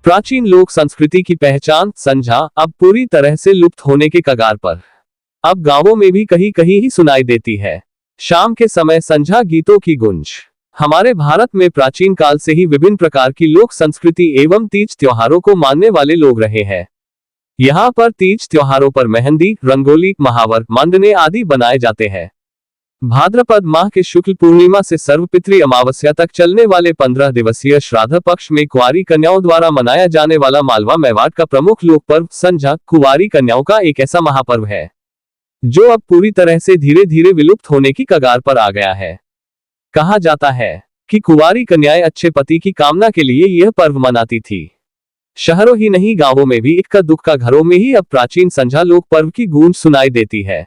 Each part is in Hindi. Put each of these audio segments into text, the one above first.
प्राचीन लोक संस्कृति की पहचान संझा अब पूरी तरह से लुप्त होने के कगार पर। अब गांवों में भी कहीं कहीं ही सुनाई देती है शाम के समय संझा गीतों की गूंज। हमारे भारत में प्राचीन काल से ही विभिन्न प्रकार की लोक संस्कृति एवं तीज त्योहारों को मानने वाले लोग रहे हैं। यहाँ पर तीज त्योहारों पर मेहंदी, रंगोली, महावर, मांडने आदि बनाए जाते हैं। भाद्रपद माह के शुक्ल पूर्णिमा से सर्वपितृ अमावस्या तक चलने वाले 15 दिवसीय श्राद्ध पक्ष में कुंवारी कन्याओं द्वारा मनाया जाने वाला मालवा मेवाड़ का प्रमुख लोक पर्व संझा कुंवारी कन्याओं का एक ऐसा महापर्व है जो अब पूरी तरह से धीरे धीरे विलुप्त होने की कगार पर आ गया है। कहा जाता है कि कुंवारी कन्याएं अच्छे पति की कामना के लिए यह पर्व मनाती थी। शहरों ही नहीं गांवों में भी इक्का दुक्का घरों में ही अब प्राचीन संझा लोक पर्व की गूंज सुनाई देती है।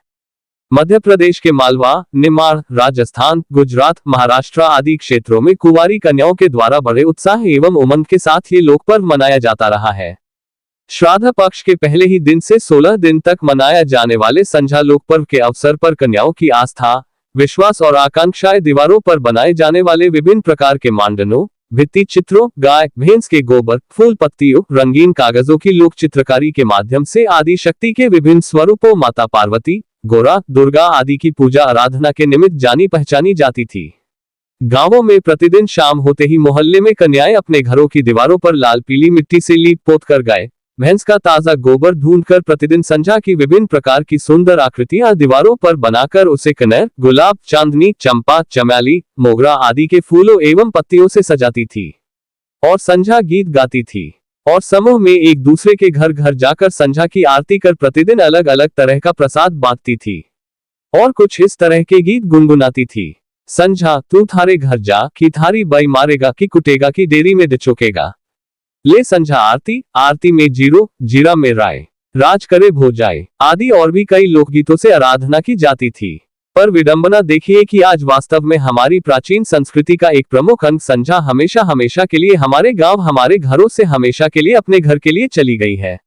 मध्य प्रदेश के मालवा, निमाड़, राजस्थान, गुजरात, महाराष्ट्र आदि क्षेत्रों में कुंवारी कन्याओं के द्वारा बड़े उत्साह एवं उमंग के साथ ये लोक पर्व मनाया जाता रहा है। श्राद्ध पक्ष के पहले ही दिन से 16 दिन तक मनाया जाने वाले संझा लोक पर्व के अवसर पर कन्याओं की आस्था, विश्वास और आकांक्षाएं दीवारों पर बनाए जाने वाले विभिन्न प्रकार के मांडनों, भित्ति चित्रों, गाय भैंस के गोबर, फूल पत्तियों, रंगीन कागजों की लोक चित्रकारी के माध्यम से आदि शक्ति के विभिन्न स्वरूपों माता पार्वती, गोरा, दुर्गा आदि की पूजा आराधना के निमित्त जानी पहचानी जाती थी। गांवों में प्रतिदिन शाम होते ही मोहल्ले में कन्याएं अपने घरों की दीवारों पर लाल पीली मिट्टी से लीप पोत कर गाय भैंस का ताजा गोबर ढूंढकर प्रतिदिन संझा की विभिन्न प्रकार की सुंदर आकृतियां दीवारों पर बनाकर उसे कनेर, गुलाब, चांदनी, चंपा, चमेली, मोगरा आदि के फूलों एवं पत्तियों से सजाती थी और संझा गीत गाती थी और समूह में एक दूसरे के घर घर जाकर संझा की आरती कर प्रतिदिन अलग अलग तरह का प्रसाद बांटती थी और कुछ इस तरह के गीत गुनगुनाती थी। संझा तू थारे घर जा, कि थारी बाई मारेगा, कि कुटेगा, की डेरी में दिचोकेगा। ले संझा आरती, आरती में जीरो, जीरा में राय, राज करे भो जाए आदि और भी कई लोकगीतों से आराधना की जाती थी। पर विडंबना देखिए कि आज वास्तव में हमारी प्राचीन संस्कृति का एक प्रमुख अंग संझा हमेशा हमेशा के लिए हमारे गांव, हमारे घरों से हमेशा के लिए अपने घर के लिए चली गई है।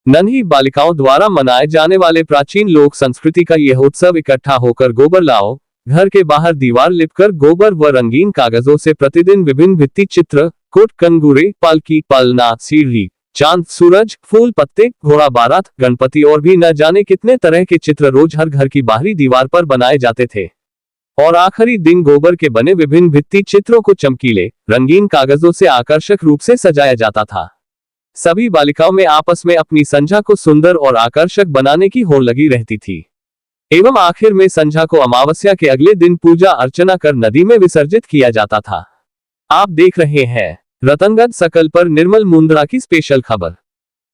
नन्ही बालिकाओं द्वारा मनाए जाने वाले प्राचीन लोक संस्कृति का यह उत्सव इकट्ठा होकर गोबर लाओ, घर के बाहर दीवार लिपकर गोबर व रंगीन कागजों से प्रतिदिन विभिन्न भित्ति चित्र, कोट, कंगूरे, पालकी, पलना, सीढ़ी, चांद, सूरज, फूल पत्ते, घोड़ा बारात, गणपति और भी न जाने कितने तरह के चित्र रोज हर घर की बाहरी दीवार पर बनाए जाते थे और आखिरी दिन गोबर के बने विभिन्न भित्ति चित्रों को चमकीले रंगीन कागजों से आकर्षक रूप से सजाया जाता था। सभी बालिकाओं में आपस में अपनी संझा को सुंदर और आकर्षक बनाने की होड़ लगी रहती थी एवं आखिर में संझा को अमावस्या के अगले दिन पूजा अर्चना कर नदी में विसर्जित किया जाता था। आप देख रहे हैं रतनगढ़ सकल पर निर्मल मुंद्रा की स्पेशल खबर।